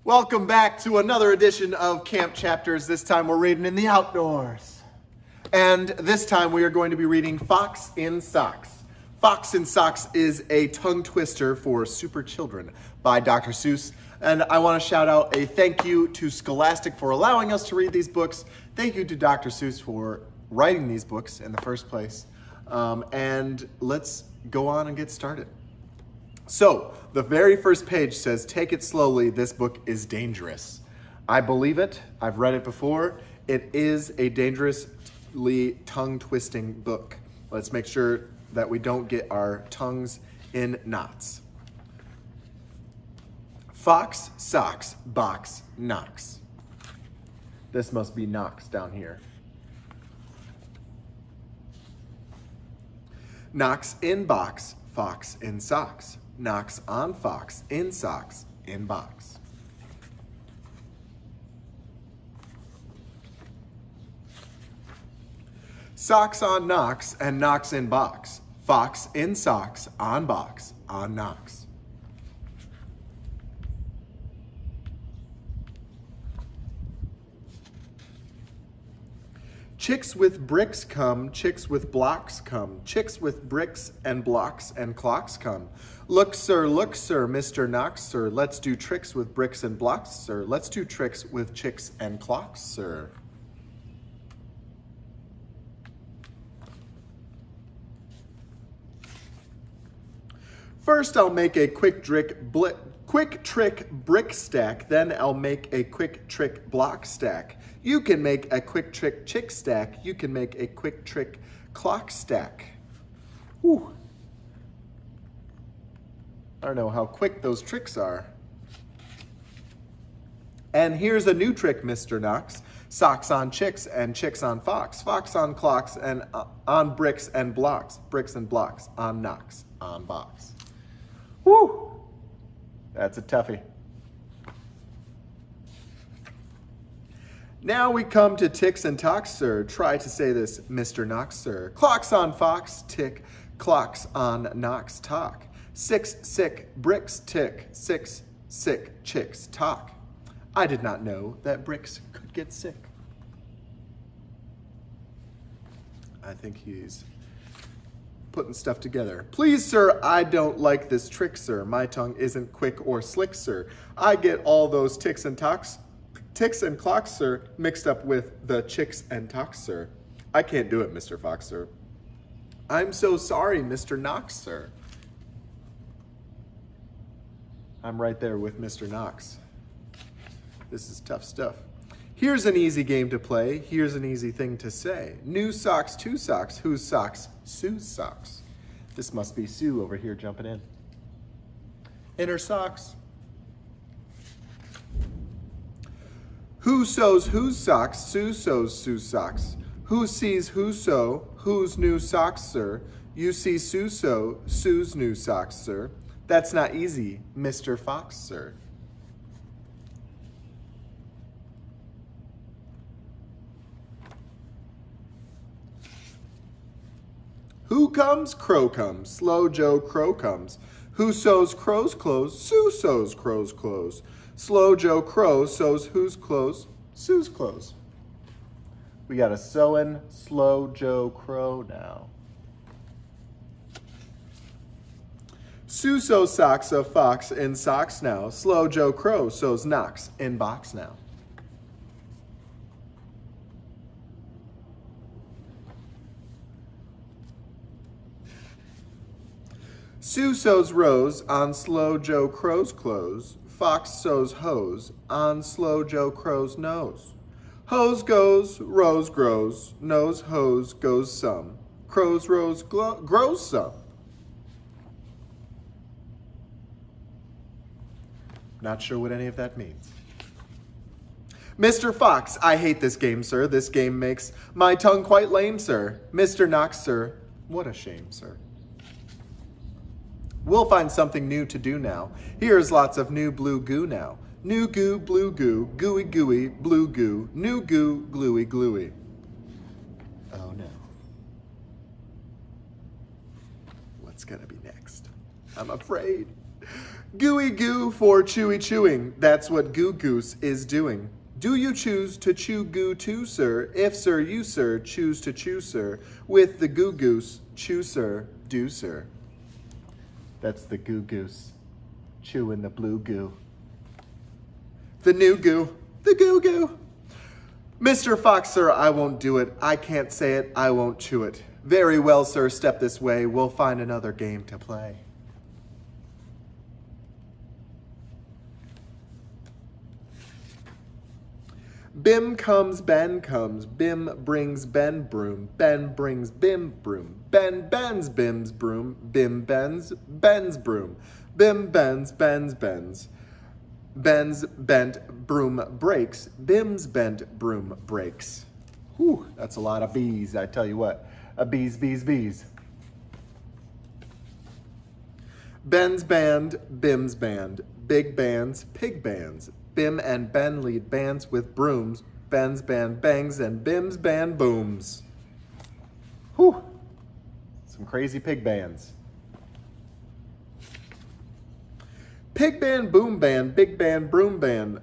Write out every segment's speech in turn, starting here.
Welcome back to another edition of Camp Chapters. This time we're reading in the outdoors. And this time we are going to be reading Fox in Socks. Fox in Socks is a tongue twister for super children by Dr. Seuss. And I want to shout out a thank you to Scholastic for allowing us to read these books. Thank you to Dr. Seuss for writing these books in the first place. And let's go on and get started. So, the very first page says, "Take it slowly, this book is dangerous." I believe it. I've read it before. It is a dangerously tongue-twisting book. Let's make sure that we don't get our tongues in knots. Fox, socks, box, knocks. This must be knocks down here. Knocks in box, fox in socks. Knocks on fox, in socks, in box. Socks on knocks and knocks in box. Fox in socks, on box, on knocks. Chicks with bricks come, chicks with blocks come, chicks with bricks and blocks and clocks come. Look, sir, Mr. Knox, sir, let's do tricks with bricks and blocks, sir. Let's do tricks with chicks and clocks, sir. First I'll make a quick trick brick stack, then I'll make a quick trick block stack. You can make a quick trick chick stack. You can make a quick trick clock stack. Whew. I don't know how quick those tricks are. And here's a new trick, Mr. Knox. Socks on chicks and chicks on fox. Fox on clocks and on bricks and blocks. Bricks and blocks on knocks on box. Whew. That's a toughie. Now we come to ticks and tocks, sir. Try to say this, Mr. Knox, sir. Clocks on fox, tick. Clocks on knocks, talk. 6 sick bricks tick. 6 sick chicks talk. I did not know that bricks could get sick. I think he's putting stuff together. Please, sir, I don't like this trick, sir. My tongue isn't quick or slick, sir. I get all those ticks and clocks, sir, mixed up with the chicks and tocks, sir. I can't do it, Mr. Fox, sir. I'm so sorry, Mr. Knox, sir. I'm right there with Mr. Knox. This is tough stuff. Here's an easy game to play. Here's an easy thing to say. New socks, two socks. Whose socks? Sue's socks. This must be Sue over here jumping in. In her socks. Who sews whose socks? Sue sews Sue's socks. Who sees who sew? Whose new socks, sir? You see Sue sew Sue's new socks, sir. That's not easy, Mr. Fox, sir. Who comes? Crow comes. Slow Joe Crow comes. Who sews crow's clothes? Sue sews crow's clothes. Slow Joe Crow sews whose clothes? Sue's clothes. We got a sewing Slow Joe Crow now. Sue sews socks of fox in socks now. Slow Joe Crow sews knocks in box now. Sue sews rose on Slow Joe Crow's clothes. Fox sews hose on Slow Joe Crow's nose. Hose goes, rose grows, nose hose goes some. Crow's rose grows some. Not sure what any of that means. Mr. Fox, I hate this game, sir. This game makes my tongue quite lame, sir. Mr. Knox, sir, what a shame, sir. We'll find something new to do now. Here's lots of new blue goo now. New goo, blue goo, gooey gooey, blue goo, new goo, gluey gluey. Oh no. What's gonna be next? I'm afraid. Gooey goo for chewy chewing. That's what Goo Goose is doing. Do you choose to chew goo too, sir? If, sir, you, sir, choose to chew, sir, with the Goo Goose, chew, sir, do, sir. That's the Goo Goose, chewing the blue goo. The new goo, the Goo Goo. Mr. Fox, sir, I won't do it. I can't say it, I won't chew it. Very well, sir, step this way. We'll find another game to play. Bim comes, Ben comes, Bim brings Ben broom, Ben brings Bim broom, Ben bends Bim's broom, Bim bends Ben's broom, Bim bends Ben's bends, Ben's bent broom breaks, Bim's bent broom breaks. Whew, that's a lot of bees, I tell you what. Bees, bees, bees. Ben's band, Bim's band, big bands, pig bands. Bim and Ben lead bands with brooms. Ben's band bangs and Bim's band booms. Whew. Some crazy pig bands. Pig band, boom band, big band, broom band.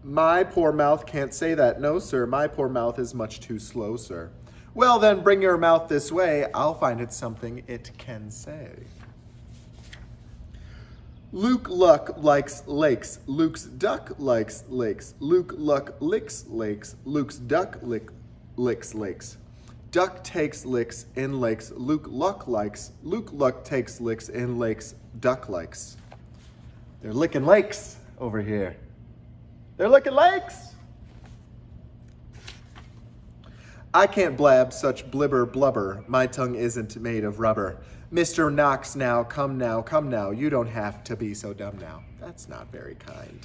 My poor mouth can't say that. No, sir. My poor mouth is much too slow, sir. Well, then bring your mouth this way. I'll find it something it can say. Luke Luck likes lakes. Luke's duck likes lakes. Luke Luck licks lakes. Luke's duck licks lakes. Duck takes licks in lakes. Luke Luck likes. Luke Luck takes licks in lakes. Duck likes. They're licking lakes over here. They're licking lakes. I can't blab such blibber blubber. My tongue isn't made of rubber. Mr. Knox now, come now, come now. You don't have to be so dumb now. That's not very kind.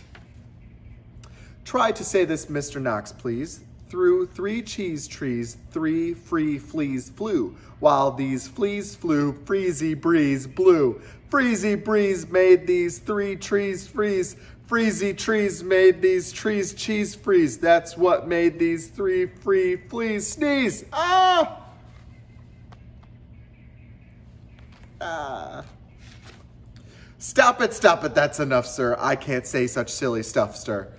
Try to say this, Mr. Knox, please. Through 3 cheese trees, 3 free fleas flew. While these fleas flew, freezy breeze blew. Freezy breeze made these 3 trees freeze. Freezy trees made these trees cheese freeze. That's what made these 3 free fleas sneeze. Ah! Stop it, that's enough, sir. I can't say such silly stuff, sir.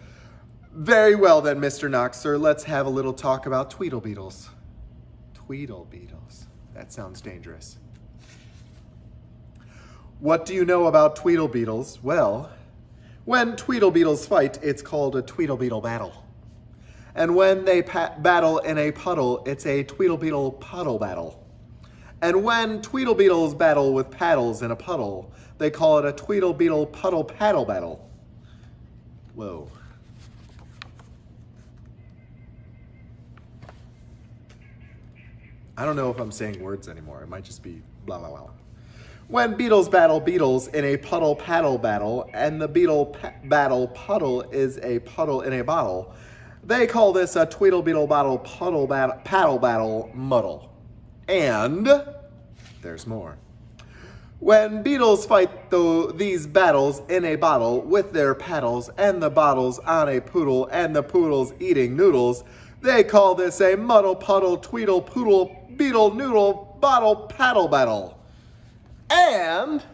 Very well then, Mr. Knox, sir, let's have a little talk about Tweedle Beetles. Tweedle Beetles. That sounds dangerous. What do you know about Tweedle Beetles? Well, when Tweedle Beetles fight, it's called a Tweedle Beetle battle. And when they battle in a puddle, it's a Tweedle Beetle puddle battle. And when Tweedle Beetles battle with paddles in a puddle, they call it a Tweedle Beetle puddle paddle battle. Whoa. I don't know if I'm saying words anymore. It might just be blah, blah, blah. When beetles battle beetles in a puddle paddle battle, and the beetle battle puddle is a puddle in a bottle, they call this a Tweedle Beetle bottle puddle paddle battle muddle. And there's more. When beetles fight these battles in a bottle with their paddles and the bottles on a poodle and the poodle's eating noodles, they call this a muddle puddle tweedle poodle beetle noodle bottle paddle battle. And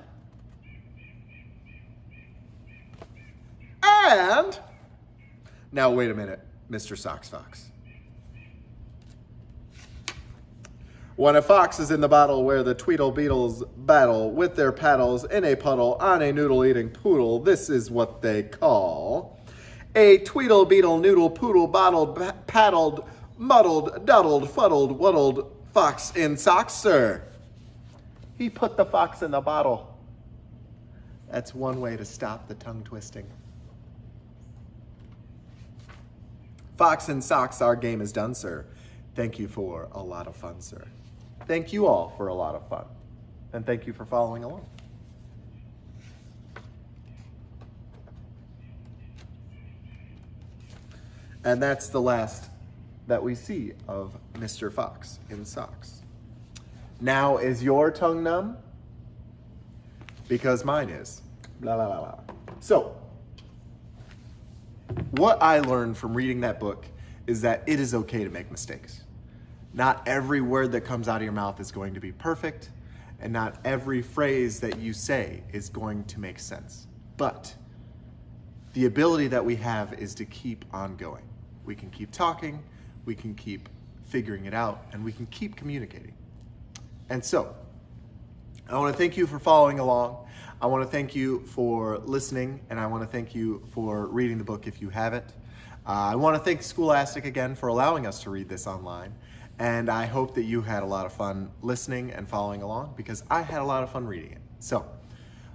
now wait a minute, Mr. Socks Fox. When a fox is in the bottle where the Tweedle Beetles battle with their paddles in a puddle on a noodle-eating poodle, this is what they call a Tweedle Beetle noodle poodle bottled, paddled, muddled, duddled, fuddled, wuddled fox in socks, sir. He put the fox in the bottle. That's one way to stop the tongue twisting. Fox in socks, our game is done, sir. Thank you for a lot of fun, sir. Thank you all for a lot of fun. And thank you for following along. And that's the last that we see of Mr. Fox in Socks. Now, is your tongue numb? Because mine is. Blah, blah, blah, blah. So, what I learned from reading that book is that it is okay to make mistakes. Not every word that comes out of your mouth is going to be perfect, and not every phrase that you say is going to make sense. But the ability that we have is to keep on going. We can keep talking, we can keep figuring it out, and we can keep communicating. And so, I want to thank you for following along. I want to thank you for listening, and I want to thank you for reading the book if you haven't. I want to thank Scholastic again for allowing us to read this online, and I hope that you had a lot of fun listening and following along, because I had a lot of fun reading it. So,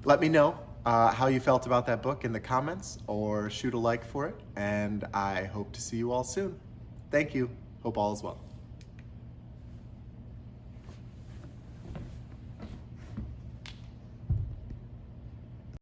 let me know how you felt about that book in the comments, or shoot a like for it, and I hope to see you all soon. Thank you. Hope all is well.